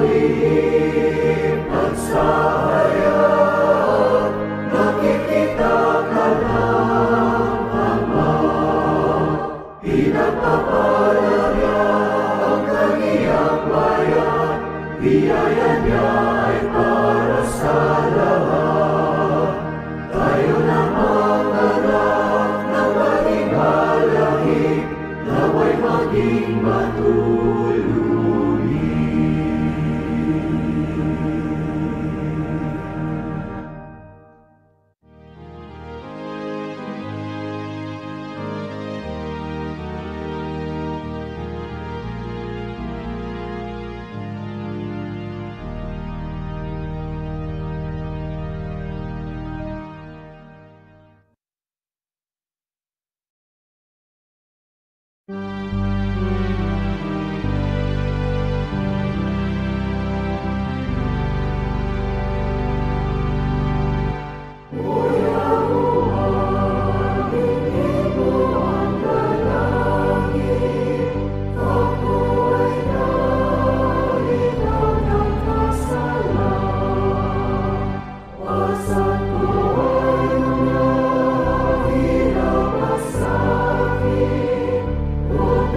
lalim at sa hayag, nakikita ka ng Ama. Pinagpapala niya ang kaniyang bayan, biyaya niya ay para sa lahat. Tayo na mga anak na maging alahit, nawa'y maging matulungin. What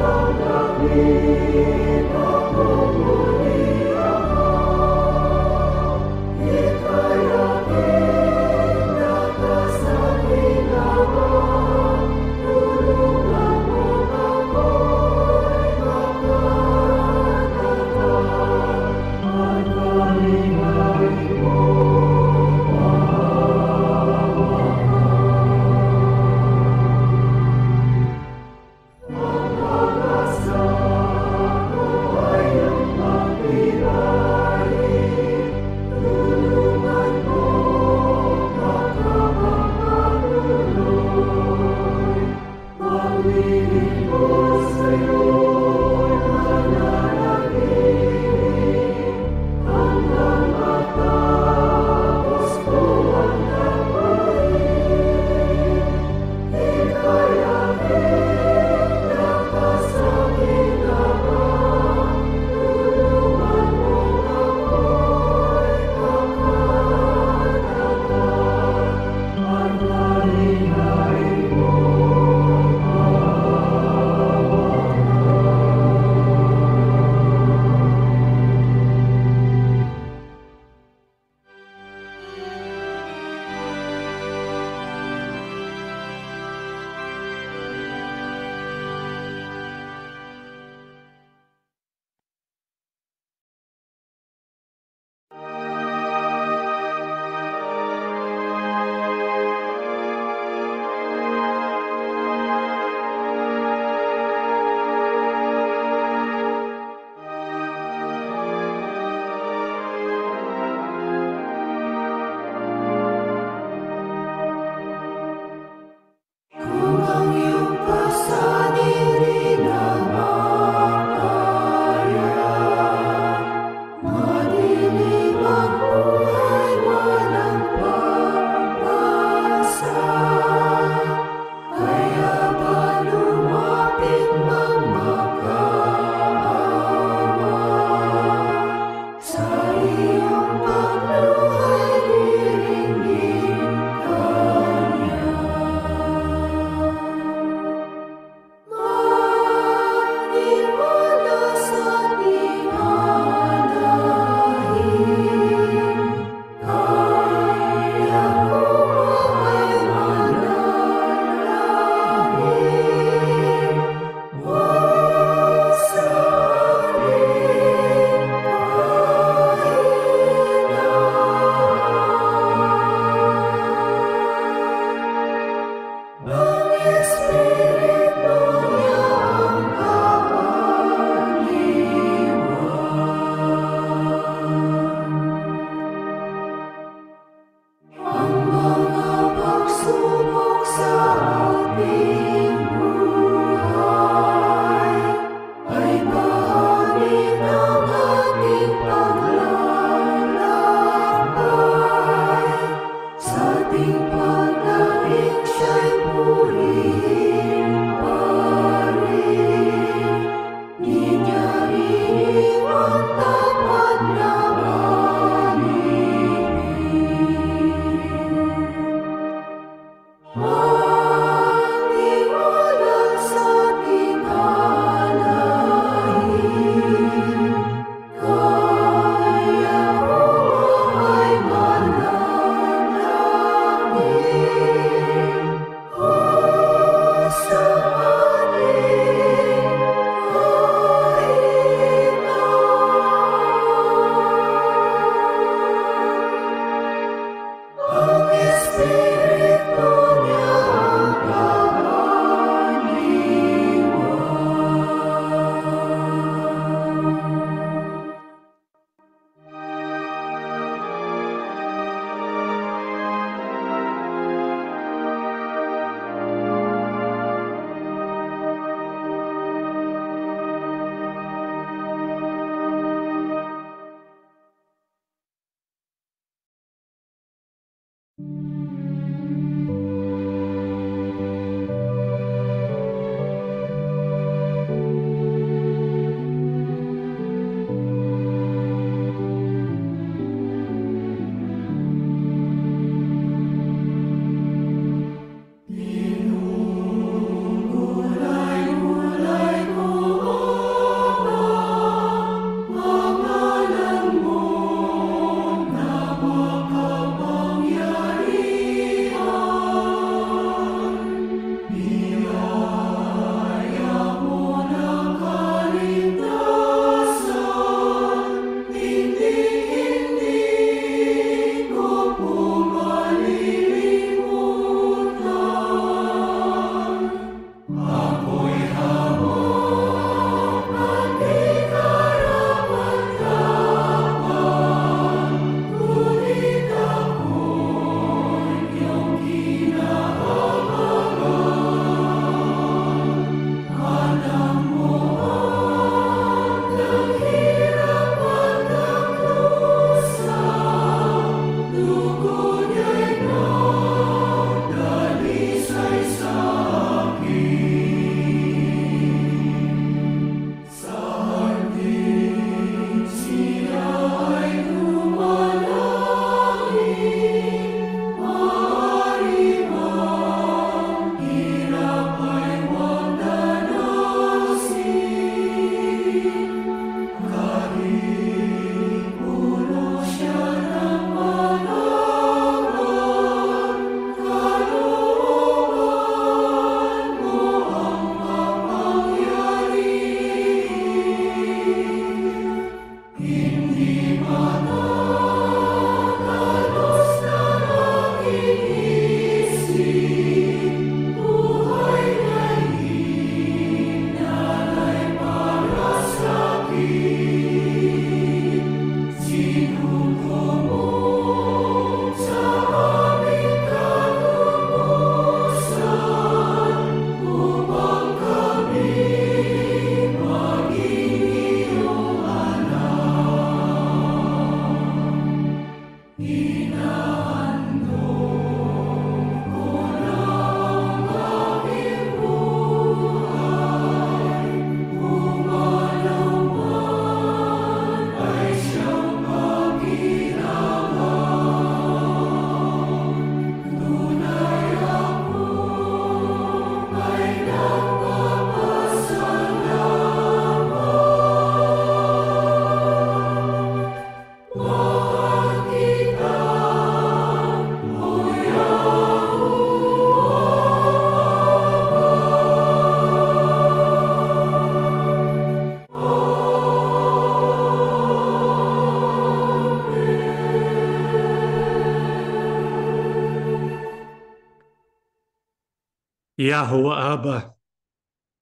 Yahweh Abba,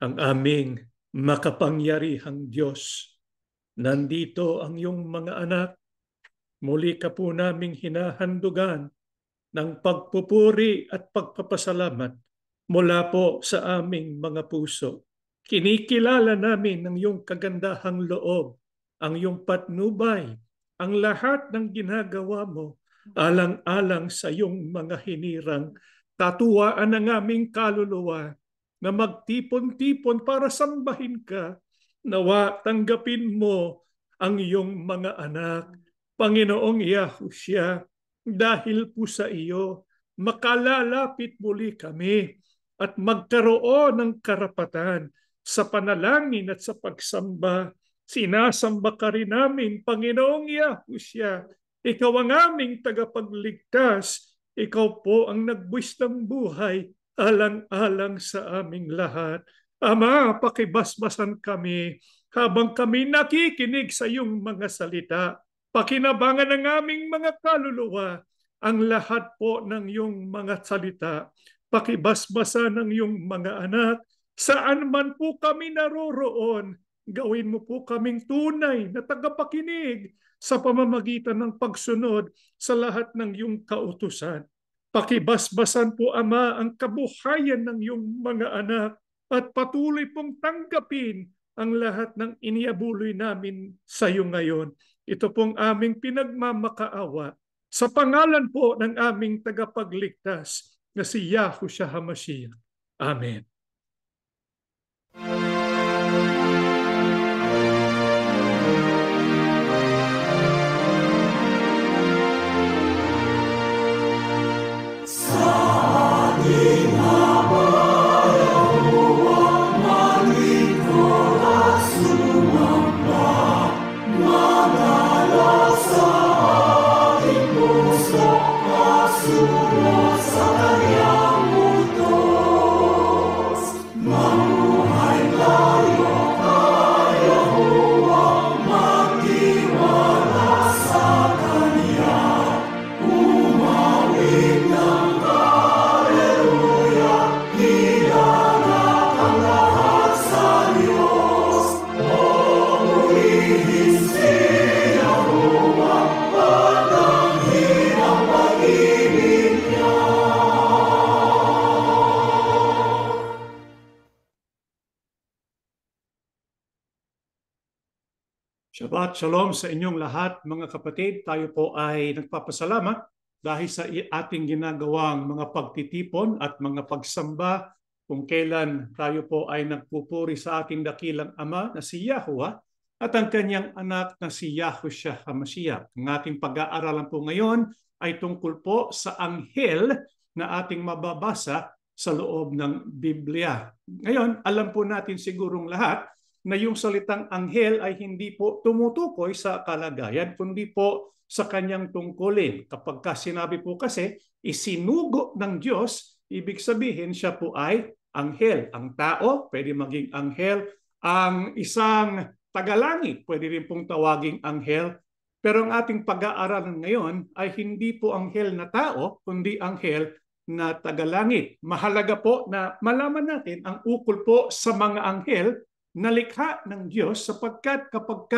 ang aming makapangyarihang Diyos. Nandito ang iyong mga anak. Muli ka po naming hinahandugan ng pagpupuri at pagpapasalamat mula po sa aming mga puso. Kinikilala namin ang iyong kagandahang loob, ang iyong patnubay, ang lahat ng ginagawa mo, alang-alang sa iyong mga hinirang. Katuwaan ng aming kaluluwa na magtipon-tipon para sambahin ka. Nawa tanggapin mo ang iyong mga anak. Panginoong Yahushua, dahil po sa iyo, makalalapit muli kami at magkaroon ng karapatan sa panalangin at sa pagsamba. Sinasamba ka rin namin, Panginoong Yahushua. Ikaw ang aming tagapagligtas. Ikaw po ang nagbuwis ng buhay, alang-alang sa aming lahat. Ama, pakibasbasan kami habang kami nakikinig sa iyong mga salita. Pakinabangan ng aming mga kaluluwa ang lahat po ng iyong mga salita. Pakibasbasa ng iyong mga anak. Saan man po kami naroroon, gawin mo po kaming tunay na tagapakinig sa pamamagitan ng pagsunod sa lahat ng iyong kautusan. Pakibasbasan po, Ama, ang kabuhayan ng iyong mga anak at patuloy pong tanggapin ang lahat ng iniabuloy namin sa iyo ngayon. Ito pong aming pinagmamakaawa sa pangalan po ng aming tagapagligtas na si Yahushua HaMashiach. Amen. Shabbat Shalom sa inyong lahat, mga kapatid. Tayo po ay nagpapasalamat dahil sa ating ginagawang mga pagtitipon at mga pagsamba kung kailan tayo po ay nagpupuri sa ating dakilang Ama na si Yahuwah at ang kanyang anak na si Yahushua HaMashiach. Ang ating pag-aaralan po ngayon ay tungkol po sa anghel na ating mababasa sa loob ng Biblia. Ngayon, alam po natin sigurong lahat na yung salitang anghel ay hindi po tumutukoy sa kalagayan, kundi po sa kanyang tungkulin. Kapag sinabi po kasi, isinugo ng Diyos, ibig sabihin siya po ay anghel. Ang tao, pwede maging anghel. Ang isang tagalangit, pwede rin pong tawaging anghel. Pero ang ating pag-aaralan ngayon ay hindi po anghel na tao, kundi anghel na tagalangit. Mahalaga po na malaman natin ang ukol po sa mga anghel na likha ng Diyos sapagkat kapag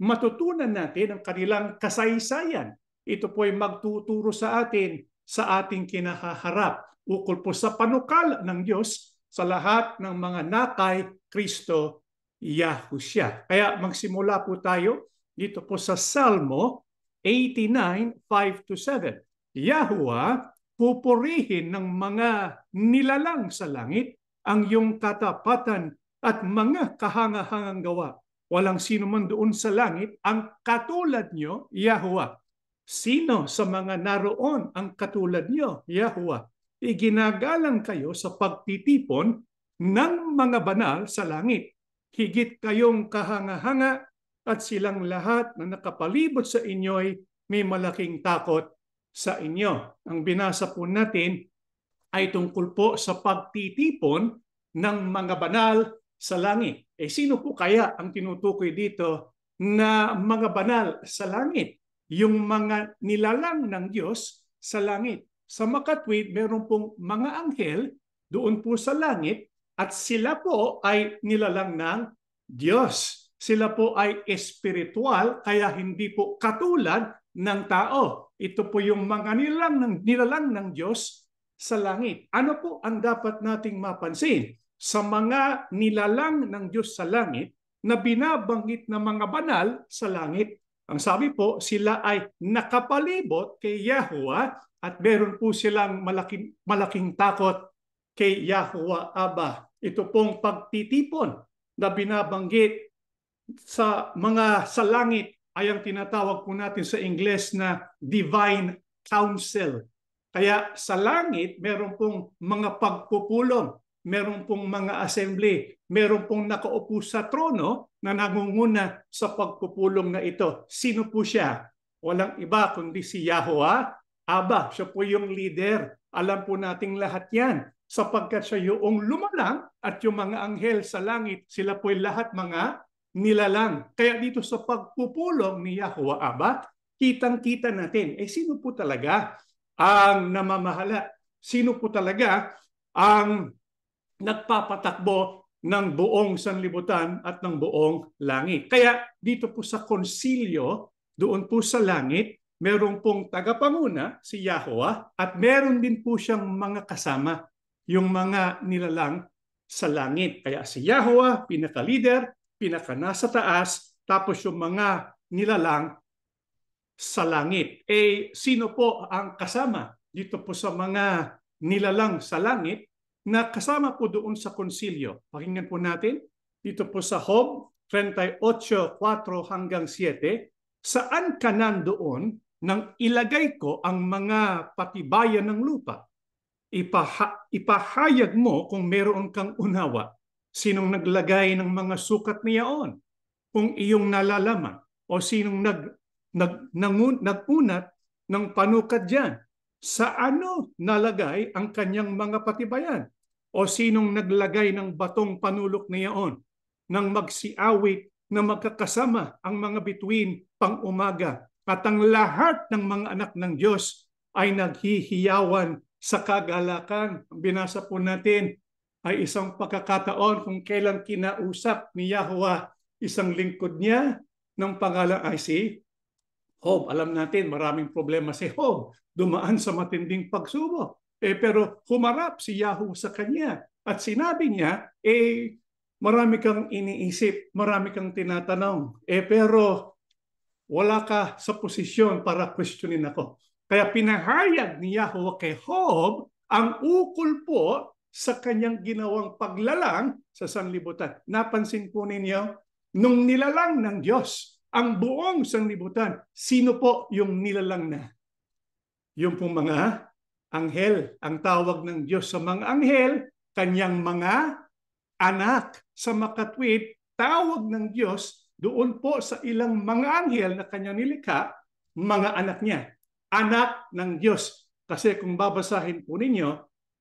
matutunan natin ang kanilang kasaysayan, ito po ay magtuturo sa atin sa ating kinahaharap ukol po sa panukala ng Diyos sa lahat ng mga nakay Kristo Yahushua. Kaya magsimula po tayo dito po sa Salmo 89, 5-7. Yahuwah, pupurihin ng mga nilalang sa langit ang iyong katapatan at mga kahangahangang gawa. Walang sino man doon sa langit ang katulad nyo, Yahuwah. Sino sa mga naroon ang katulad nyo, Yahuwah? Iginagalang kayo sa pagtitipon ng mga banal sa langit. Higit kayong kahanga-hanga at silang lahat na nakapalibot sa inyo'y may malaking takot sa inyo. Ang binasa po natin ay tungkol po sa pagtitipon ng mga banal sa langit. Sino po kaya ang tinutukoy dito na mga banal sa langit? Yung mga nilalang ng Diyos sa langit. Sa makatwid, meron pong mga anghel doon po sa langit at sila po ay nilalang ng Diyos. Sila po ay espiritual kaya hindi po katulad ng tao. Ito po yung mga nilalang ng Diyos sa langit. Ano po ang dapat nating mapansin? Sa mga nilalang ng Diyos sa langit na binabanggit na mga banal sa langit, ang sabi po, sila ay nakapalibot kay Yahuwah at meron po silang malaking takot kay Yahuwah Abba. Ito pong pagtitipon na binabanggit sa mga sa langit ay ang tinatawag po natin sa Ingles na divine council. Kaya sa langit, meron pong mga pagpupulong, meron pong mga assembly, meron pong nakaupo sa trono na nangunguna sa pagpupulong na ito. Sino po siya? Walang iba kundi si Yahuwah Abba. Siya po yung leader. Alam po nating lahat yan sapagkat siya yung lumalang at yung mga anghel sa langit, sila po lahat mga nilalang. Kaya dito sa pagpupulong ni Yahuwah Abba, kitang-kita natin, sino po talaga ang namamahala? Sino po talaga ang nagpapatakbo ng buong sanlibutan at ng buong langit? Kaya dito po sa konsilyo, doon po sa langit, meron pong tagapanguna, si Yahuwah, at meron din po siyang mga kasama, yung mga nilalang sa langit. Kaya si Yahuwah, pinaka-leader, pinaka-nasa taas, tapos yung mga nilalang sa langit. Sino po ang kasama dito po sa mga nilalang sa langit na kasama po doon sa konsilyo? Pakinggan po natin dito po sa Job 38:4 hanggang 7. Saan ka nandoon nang ilagay ko ang mga patibayan ng lupa? Ipahayag mo kung meron kang unawa. Sinong naglagay ng mga sukat niyaon? Kung iyong nalalaman. O sinong nagunat ng panukat diyan? Sa ano nalagay ang kanyang mga patibayan? O sinong naglagay ng batong panulok niyaon nang magsiawit na magkakasama ang mga bituin pang-umaga at ang lahat ng mga anak ng Diyos ay naghihiyawan sa kagalakan? Ang binasa po natin ay isang pagkakataon kung kailan kinausap ni Yahuwah isang lingkod niya ng pangalan ay si Job. Alam natin maraming problema si Job. Dumaan sa matinding pagsubok. Pero humarap si Yahuwah sa kanya at sinabi niya, marami kang iniisip, marami kang tinatanong. Pero wala ka sa posisyon para questionin ako. Kaya pinahayag ni Yahuwah kay Job ang ukol po sa kanyang ginawang paglalang sa sanlibutan. Napansin po ninyo, nung nilalang ng Diyos ang buong sanlibutan, sino po yung nilalang na? Yung pong mga anghel. Ang tawag ng Diyos sa mga anghel, kanyang mga anak. Sa makatwid, tawag ng Diyos doon po sa ilang mga anghel na kanyang nilikha, mga anak niya. Anak ng Diyos. Kasi kung babasahin po ninyo,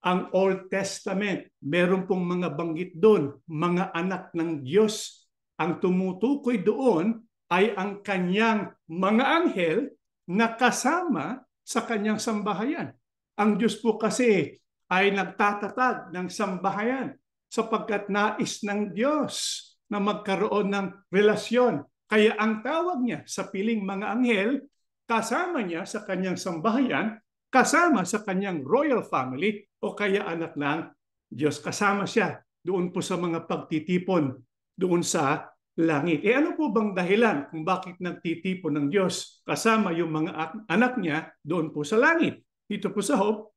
ang Old Testament, meron pong mga banggit doon, mga anak ng Diyos. Ang tumutukoy doon ay ang kanyang mga anghel na kasama sa kanyang sambahayan. Ang Diyos po kasi ay nagtatatag ng sambahayan sapagkat nais ng Diyos na magkaroon ng relasyon. Kaya ang tawag niya sa piling mga anghel, kasama niya sa kanyang sambahayan, kasama sa kanyang royal family o kaya anak ng Diyos. Kasama siya doon po sa mga pagtitipon doon sa langit. Ano po bang dahilan kung bakit nagtitipon ng Diyos kasama yung mga anak niya doon po sa langit? Dito po sa Job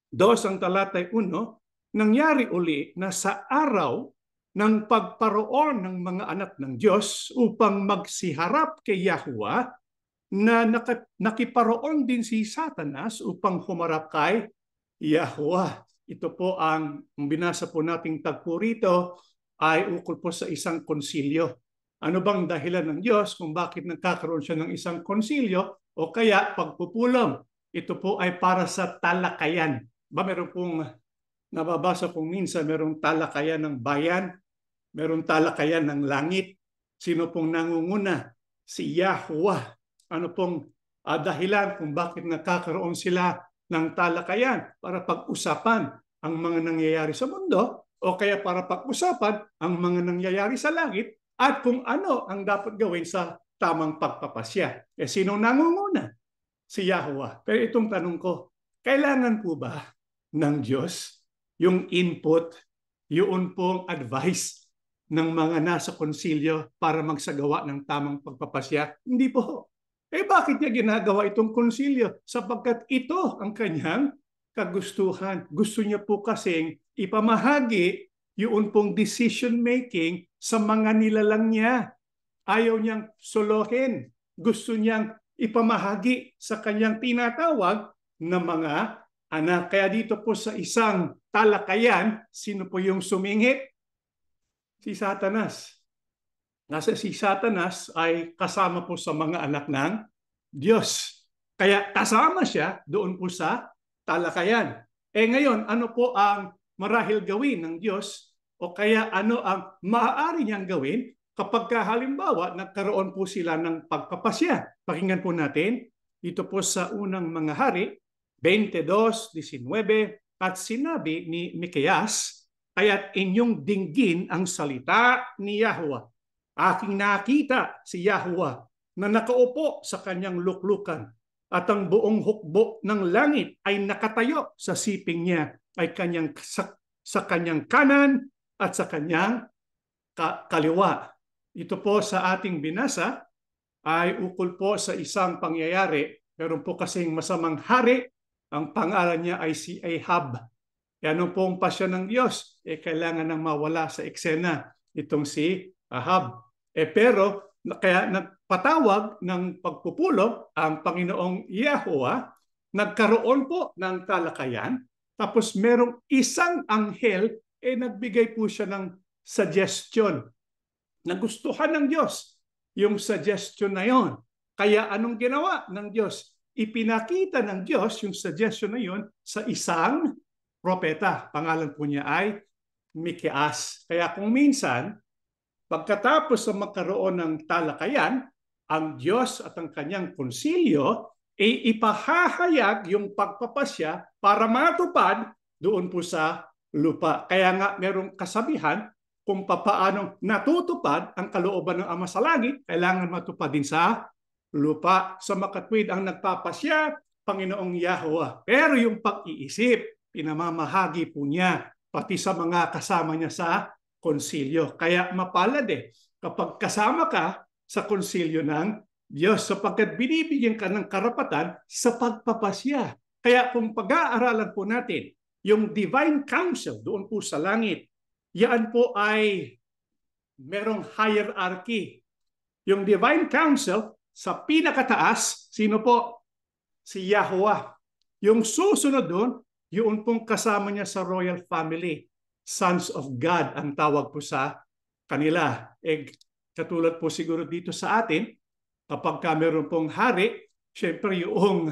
2 ang talatay 1, nangyari uli na sa araw ng pagparoon ng mga anak ng Diyos upang magsiharap kay Yahuwah, na nakiparoon din si Satanas upang humarap kay Yahuwah. Ito po ang binasa po nating tagpo rito ay ukol po sa isang konsilyo. Ano bang dahilan ng Diyos kung bakit nagkakaroon siya ng isang konsilyo o kaya pagpupulong? Ito po ay para sa talakayan. Meron pong nababasa kong minsan, merong talakayan ng bayan, merong talakayan ng langit. Sino pong nangunguna? Si Yahuwah. Ano pong dahilan kung bakit nakakaroon sila ng talakayan? Para pag-usapan ang mga nangyayari sa mundo o kaya para pag-usapan ang mga nangyayari sa langit at kung ano ang dapat gawin sa tamang pagpapasya. Sino nangunguna? Si Yahweh. Pero itong tanong ko, kailangan po ba ng Diyos yung input, yun pong advice ng mga nasa konsilyo para magsagawa ng tamang pagpapasya? Hindi po. Bakit niya ginagawa itong konsilyo? Sapagkat ito ang kanyang kagustuhan. Gusto niya po kasing ipamahagi yun pong decision making sa mga nilalang niya. Ayaw niyang solohin. Gusto niyang ipamahagi sa kanyang tinatawag na mga anak. Kaya dito po sa isang talakayan, sino po yung sumingit? Si Satanas. Nasa si Satanas ay kasama po sa mga anak ng Diyos. Kaya kasama siya doon po sa talakayan. Ngayon, ano po ang marahil gawin ng Diyos o kaya ano ang maaari niyang gawin kapag halimbawa nagkaroon po sila ng pagpapasya? Pakinggan po natin dito po sa unang mga hari, 22:19, at sinabi ni Mikeyas, kaya't inyong dinggin ang salita ni Yahweh. Aking nakita si Yahweh na nakaupo sa kanyang luklukan at ang buong hukbo ng langit ay nakatayo sa siping niya ay sa kanyang kanan at sa kanyang kaliwa. Ito po sa ating binasa ay ukol po sa isang pangyayari. Meron po kasing masamang hari, ang pangalan niya ay si Ahab. Yan pong pasya ng Diyos, kailangan nang mawala sa eksena itong si Ahab. Pero kaya nagpatawag ng pagpupulong ang Panginoong Yahweh, nagkaroon po ng talakayan, tapos merong isang anghel, nagbigay po siya ng suggestion. Nagustuhan ng Diyos yung suggestion na yon. Kaya anong ginawa ng Diyos? Ipinakita ng Diyos yung suggestion na yon sa isang propeta. Pangalan po niya ay Mikeyas. Kaya kung minsan, pagkatapos na magkaroon ng talakayan, ang Diyos at ang kanyang konsilyo ay ipahahayag yung pagpapasya para matupad doon po sa lupa. Kaya nga merong kasabihan, kung papaano natutupad ang kalooban ng Ama sa langit, kailangan matupad din sa lupa. Sa makatwid ang nagpapasya, Panginoong Yahweh. Pero yung pag-iisip, pinamamahagi po niya, pati sa mga kasama niya sa konsilyo. Kaya mapalad kapag kasama ka sa konsilyo ng Diyos, sapagkat binibigyan ka ng karapatan sa pagpapasya. Kaya kung pag-aaralan po natin, yung divine council doon po sa langit, yan po ay merong hierarchy. Yung divine council, sa pinakataas, sino po? Si Yahweh. Yung susunod doon, yun pong kasama niya sa royal family. Sons of God ang tawag po sa kanila. Katulad po siguro dito sa atin, kapag meron pong hari, syempre yung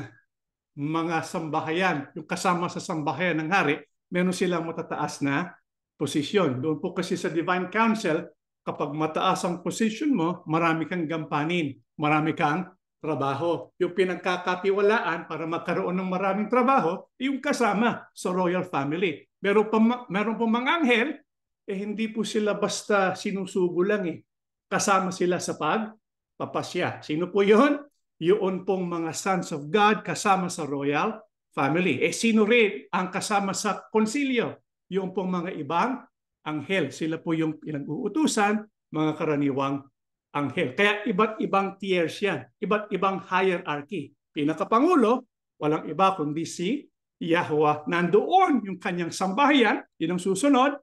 mga sambahayan, yung kasama sa sambahayan ng hari, meron silang matataas na posisyon. Doon po kasi sa Divine Council, kapag mataas ang position mo, marami kang gampanin, marami kang trabaho. Yung pinagkakatiwalaan para magkaroon ng maraming trabaho, yung kasama sa royal family. Meron po mga anghel, hindi po sila basta sinusugo lang Kasama sila sa pagpapasya. Sino po yun? Yun pong mga sons of God kasama sa royal family. Sino rin ang kasama sa konsilyo? Yung pong mga ibang anghel. Sila po yung pinag-uutusan, mga karaniwang anghel. Kaya iba't ibang tiers yan. Iba't ibang hierarchy. Pinakapangulo, walang iba kundi si Yahweh. Nandoon yung kanyang sambahayan, yun ang susunod,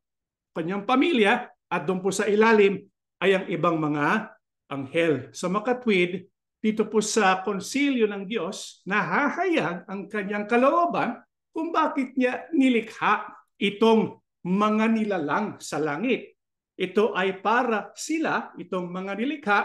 kanyang pamilya, at doon po sa ilalim ay ang ibang mga anghel. Sa makatwid, dito po sa konsilyo ng Diyos, nahahayag ang kanyang kalooban kung bakit niya nilikha itong mga nilalang sa langit. Ito ay para sila, itong mga nilikha,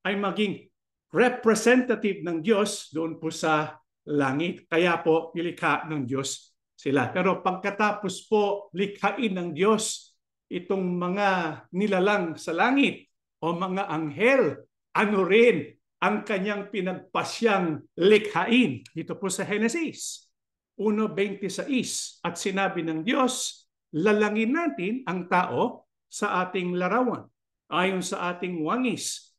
ay maging representative ng Diyos doon po sa langit. Kaya po nilikha ng Diyos sila. Pero pagkatapos po likhain ng Diyos itong mga nilalang sa langit o mga anghel, ano rin ang kanyang pinagpasyang likhain? Dito po sa Genesis. 1:26, at sinabi ng Diyos, lalangin natin ang tao sa ating larawan, ayon sa ating wangis,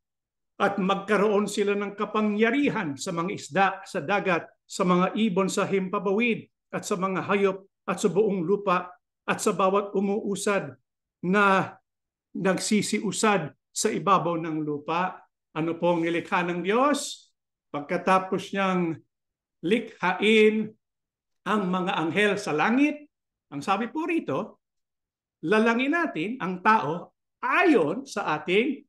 at magkaroon sila ng kapangyarihan sa mga isda sa dagat, sa mga ibon sa himpapawid, at sa mga hayop, at sa buong lupa, at sa bawat umuusad na nagsisiusad sa ibabaw ng lupa. Ano pong nilikha ng Diyos? Pagkatapos niyang likhain ang mga anghel sa langit, ang sabi po rito, lalangin natin ang tao ayon sa ating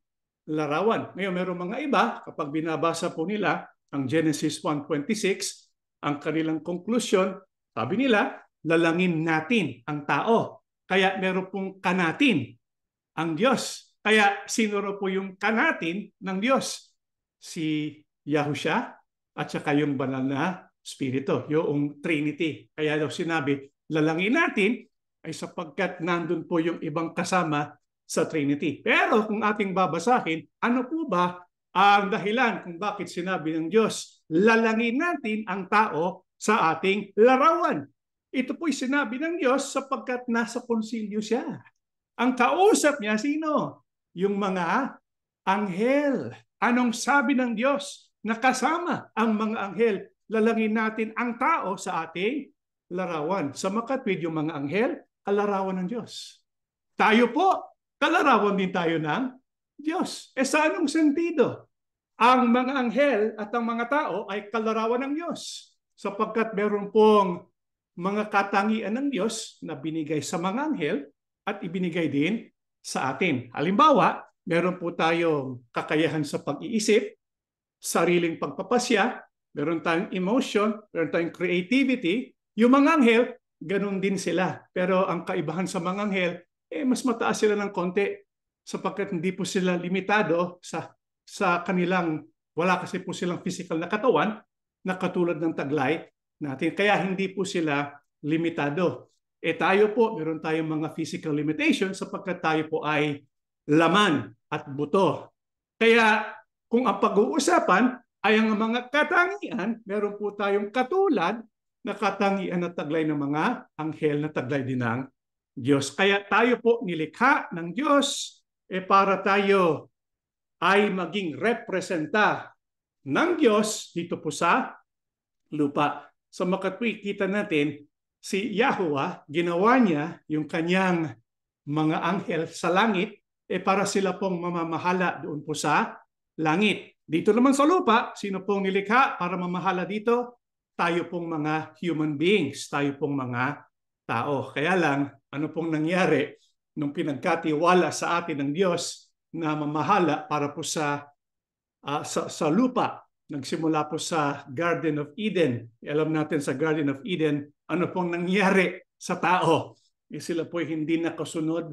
larawan. Ngayon, mayroong mga iba, kapag binabasa po nila ang Genesis 1:26, ang kanilang konklusyon, sabi nila, lalangin natin ang tao. Kaya meron pong kanatin ang Diyos. Kaya sino po yung kanatin ng Diyos? Si Yahushua at saka yung banal na Espiritu, yung Trinity. Kaya daw sinabi, lalangin natin ay sapagkat nandun po yung ibang kasama sa Trinity. Pero kung ating babasahin, ano po ba ang dahilan kung bakit sinabi ng Diyos, lalangin natin ang tao sa ating larawan? Ito po'y sinabi ng Diyos sapagkat nasa konsilyo siya. Ang kausap niya, sino? Yung mga anghel. Anong sabi ng Diyos? Nakasama ang mga anghel. Lalangin natin ang tao sa ating larawan. Sa makatwid, yung mga anghel, kalarawan ng Diyos. Tayo po, kalarawan din tayo ng Diyos. Sa anong sentido? Ang mga anghel at ang mga tao ay kalarawan ng Diyos. Sapagkat meron pong mga katangian ng Diyos na binigay sa mga anghel at ibinigay din sa atin. Halimbawa, meron po tayong kakayahan sa pag-iisip, sariling pagpapasya, meron tayong emotion, meron tayong creativity. Yung mga anghel, ganun din sila. Pero ang kaibahan sa mga anghel, mas mataas sila ng konti sapagkat hindi po sila limitado sa kanilang, wala kasi po silang physical na katawan na katulad ng taglay natin. Kaya hindi po sila limitado. Tayo po, meron tayong mga physical limitations sapagkat tayo po ay laman at buto. Kaya kung ang pag-uusapan ay ang mga katangian, meron po tayong katulad na katangian na taglay ng mga anghel na taglay din ng Diyos. Kaya tayo po nilikha ng Diyos para tayo ay maging representa ng Diyos dito po sa lupa. Sa makatwid, kita natin si Yahuwah, ginawa niya yung kanyang mga anghel sa langit para sila pong mamamahala doon po sa langit. Dito naman sa lupa, sino pong nilikha para mamahala dito? Tayo pong mga human beings, tayo pong mga tao. Kaya lang, ano pong nangyari nung pinagkatiwala sa atin ng Diyos na mamahala para po sa lupa? Nagsimula po sa Garden of Eden. Alam natin sa Garden of Eden, ano pong nangyari sa tao? Sila po hindi nakasunod,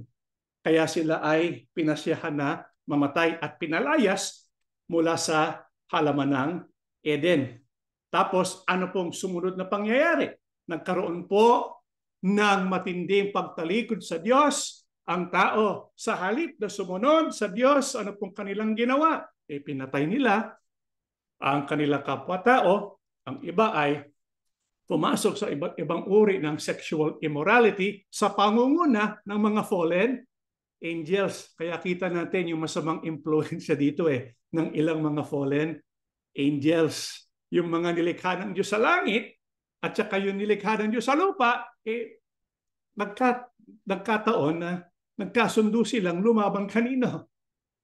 kaya sila ay pinasyahan na mamatay at pinalayas mula sa halaman ng Eden. Tapos ano pong sumunod na pangyayari? Nagkaroon po ng matinding pagtalikod sa Diyos. Ang tao sa halip na sumunod sa Diyos, ano pong kanilang ginawa? Pinatay nila ang kanilang kapwa-tao. Ang iba ay pumasok sa iba't ibang uri ng sexual immorality sa pangunguna ng mga fallen angels. Kaya kita natin yung masamang influensya dito ng ilang mga fallen angels. Yung mga nilikha ng Diyos sa langit at saka yung nilikha ng Diyos sa lupa, nagkataon na nagkasundo silang lumaban kanino?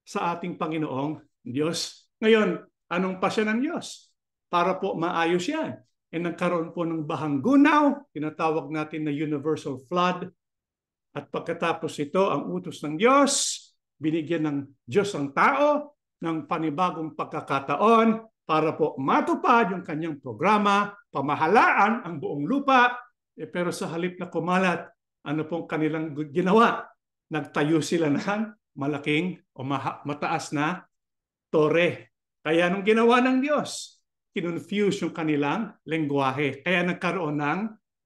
Sa ating Panginoong Diyos. Ngayon, anong pasya ng Diyos? Para po maayos yan. Nagkaroon po ng bahang gunaw, tinatawag natin na universal flood. At pagkatapos ito, ang utos ng Diyos, binigyan ng Diyos ang tao ng panibagong pagkakataon para po matupad yung kanyang programa, pamahalaan ang buong lupa. Pero sa halip na kumalat, ano pong kanilang ginawa? Nagtayo sila ng malaking o mataas na tore. Kaya nung ginawa ng Diyos, kinonfuse yung kanilang lengguwahe. Kaya nagkaroon ng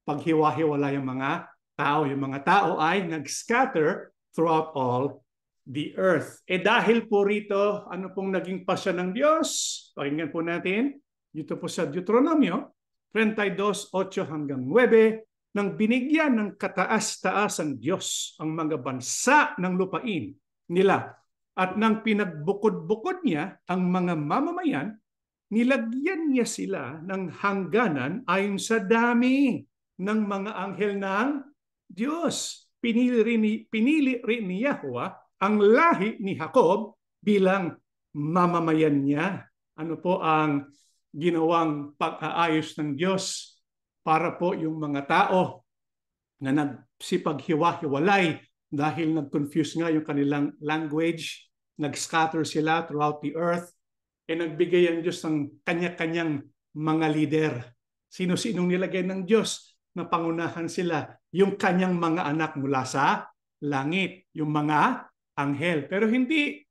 paghiwa-hiwala yung mga tao. Yung mga tao ay nag-scatter throughout all the earth. Dahil po rito, ano pong naging pasya ng Diyos? Pakinggan po natin dito po sa Deuteronomio, 32:8-9, nang binigyan ng kataas-taasang Diyos ang mga bansa ng lupain nila at nang pinagbukod-bukod niya ang mga mamamayan, nilagyan niya sila ng hangganan ayon sa dami ng mga anghel ng Diyos. Pinili rin ni Yahweh ang lahi ni Jacob bilang mamamayan niya. Ano po ang ginawang pag-aayos ng Diyos para po yung mga tao na nagsipaghiwa-hiwalay dahil nag-confuse nga yung kanilang language, nag-scatter sila throughout the earth, nagbigay ang Diyos ng kanya-kanyang mga leader. Sino-sinong nilagay ng Diyos na pangunahan sila? Yung kanyang mga anak mula sa langit, yung mga anghel. Pero hindi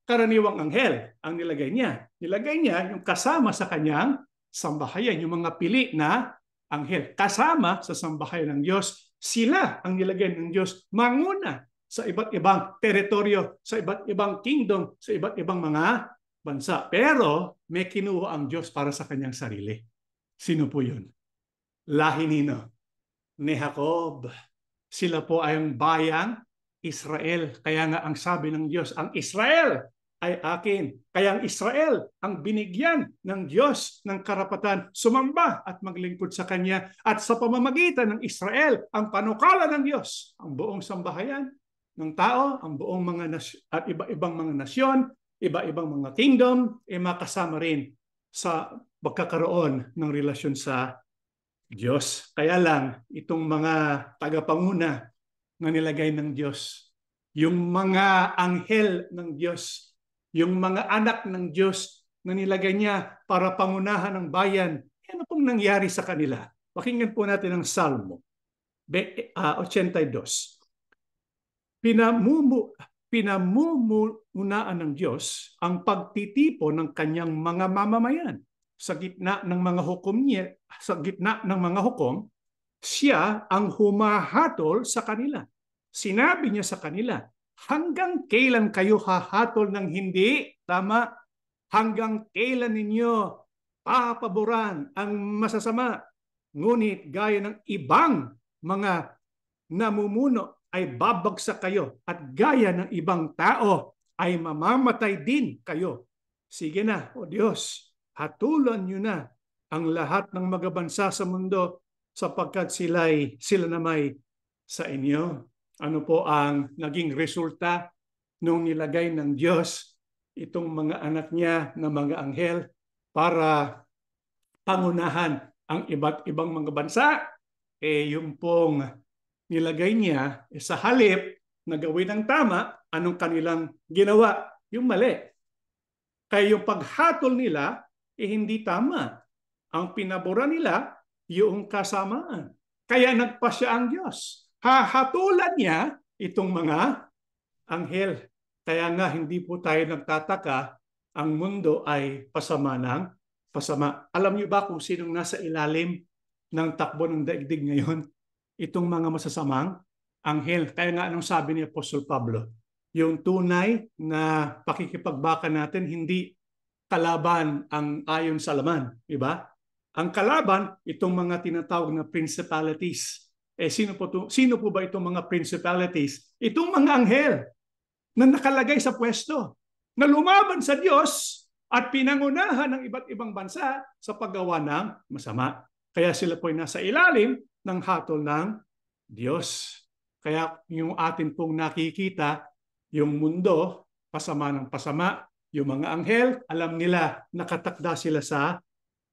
karaniwang anghel ang nilagay niya. Nilagay niya yung kasama sa kanyang sambahayan, yung mga pili na anghel. Kasama sa sambahayan ng Diyos, sila ang nilagay ng Diyos manguna sa iba't ibang teritoryo, sa iba't ibang kingdom, sa iba't ibang mga bansa. Pero may kinuha ang Diyos para sa kanyang sarili. Sino po yun? Lahi nino? Ni Jacob. Sila po ay ang bayang Israel. Kaya nga ang sabi ng Diyos, ang Israel ay akin. Kaya ang Israel ang binigyan ng Diyos ng karapatan sumamba at maglingkod sa Kanya. At sa pamamagitan ng Israel, ang panukala ng Diyos, ang buong sambahayan ng tao, ang buong mga at iba-ibang mga nasyon, iba-ibang mga kingdom, makasama rin sa pagkakaroon ng relasyon sa Diyos. Kaya lang, itong mga tagapanguna na nilagay ng Diyos, yung mga anghel ng Diyos, yung mga anak ng Diyos na nilagay niya para pangunahan ng bayan, ano pong nangyari sa kanila? Pakinggan po natin ang Salmo 82. Pinamumuunaan ng Diyos ang pagtitipon ng kanyang mga mamamayan. Sa gitna ng mga hukom niya, sa gitna ng mga hukom, siya ang humahatol sa kanila. Sinabi niya sa kanila, hanggang kailan kayo hahatol ng hindi tama? Hanggang kailan ninyo papaboran ang masasama? Ngunit gaya ng ibang mga namumuno ay babagsak kayo at gaya ng ibang tao ay mamamatay din kayo. Sige na, O Diyos, hatulan niyo na ang lahat ng mga bansa sa mundo sapagkat sila na may sa inyo. Ano po ang naging resulta nung nilagay ng Diyos itong mga anak niya na mga anghel para pangunahan ang iba't ibang mga bansa? Yung pong nilagay niya sa halip na gawin ng tama, anong kanilang ginawa? Yung mali. Kaya yung paghatol nila, hindi tama. Ang pinabura nila, yung kasamaan. Kaya nagpasya ang Diyos. Hahatulan niya itong mga anghel. Kaya nga hindi po tayo nagtataka, ang mundo ay pasama ng pasama. Alam niyo ba kung sinong nasa ilalim ng takbo ng daigdig ngayon? Itong mga masasamang anghel. Kaya nga anong sabi ni Apostol Pablo? Yung tunay na pakikipagbaka natin, hindi kalaban ang ayon sa laman. Diba? Ang kalaban, itong mga tinatawag na principalities. Sino po ba itong mga principalities? Itong mga anghel na nakalagay sa pwesto, na lumaban sa Diyos at pinangunahan ng iba't ibang bansa sa paggawa ng masama. Kaya sila po ay nasa ilalim ng hatol ng Diyos. Kaya yung atin pong nakikita, yung mundo, pasama ng pasama, yung mga anghel, alam nila, nakatakda sila sa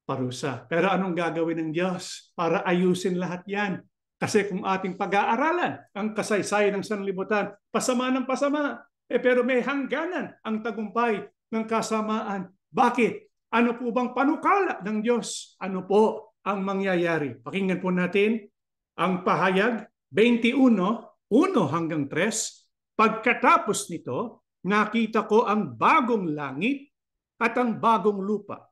parusa. Pero anong gagawin ng Diyos para ayusin lahat yan? Kasi kung ating pag-aaralan ang kasaysayan ng sanlibutan, pasama ng pasama, pero may hangganan ang tagumpay ng kasamaan. Bakit? Ano po bang panukala ng Diyos? Ano po ang mangyayari? Pakinggan po natin ang pahayag 21:1-3. Pagkatapos nito, nakita ko ang bagong langit at ang bagong lupa.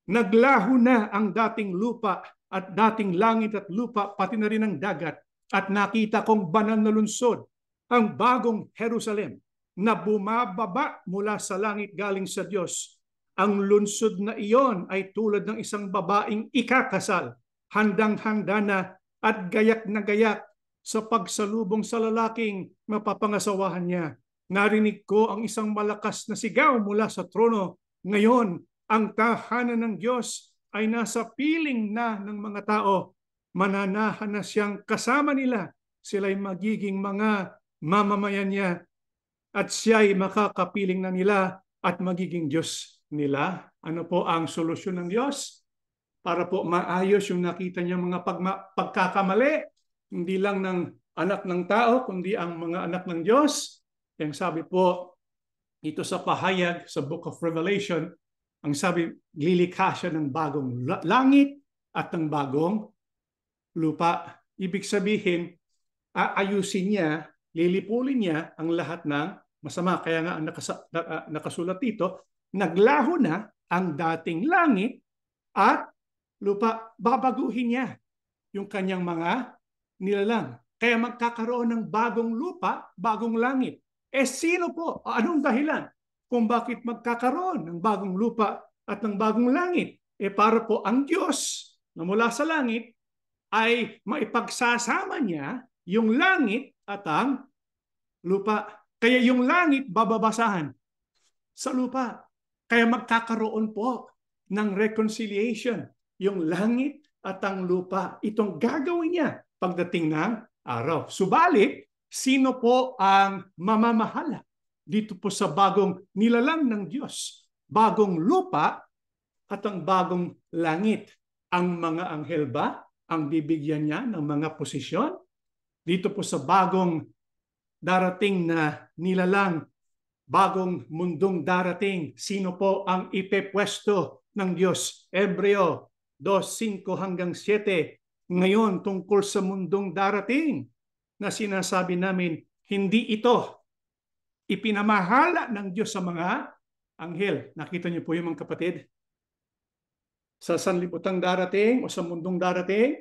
Naglaho na ang dating lupa at dating langit at lupa, pati na rin ang dagat. At nakita kong banal na lungsod, ang bagong Jerusalem, na bumababa mula sa langit galing sa Diyos. Ang lungsod na iyon ay tulad ng isang babaeng ikakasal handang-handa na at gayak na gayak sa pagsalubong sa lalaking mapapangasawahan niya. Narinig ko ang isang malakas na sigaw mula sa trono. Ngayon, ang tahanan ng Diyos ay nasa piling na ng mga tao. Mananahan na siyang kasama nila. Sila'y magiging mga mamamayan niya at siya'y makakapiling na nila at magiging Diyos nila. Ano po ang solusyon ng Diyos? Para po maayos yung nakita niya mga pagkakamali, hindi lang ng anak ng tao, kundi ang mga anak ng Diyos. Yung sabi po, ito sa pahayag sa Book of Revelation, ang sabi, lilikha siya ng bagong langit at ng bagong lupa. Ibig sabihin, aayusin niya, lilipulin niya ang lahat ng masama. Kaya nga nakasulat dito, naglaho na ang dating langit at lupa. Babaguhin niya yung kanyang mga nilalang. Kaya magkakaroon ng bagong lupa, bagong langit. Sino po? Anong dahilan kung bakit magkakaroon ng bagong lupa at ng bagong langit? Para po ang Diyos na mula sa langit ay maipagsasama niya yung langit at ang lupa. Kaya yung langit bababasahan sa lupa. Kaya magkakaroon po ng reconciliation. Yung langit at ang lupa. Itong gagawin niya pagdating ng araw. Subalit, sino po ang mamamahala dito po sa bagong nilalang ng Diyos? Bagong lupa at ang bagong langit. Ang mga anghel ba ang bibigyan niya ng mga posisyon? Dito po sa bagong darating na nilalang, bagong mundong darating, sino po ang ipepwesto ng Diyos? Hebreo 2:5-7. Ngayon, tungkol sa mundong darating na sinasabi namin, hindi ito ipinamahala ng Diyos sa mga anghel. Nakita niyo po yung mga kapatid? Sa sanlibutan darating o sa mundong darating,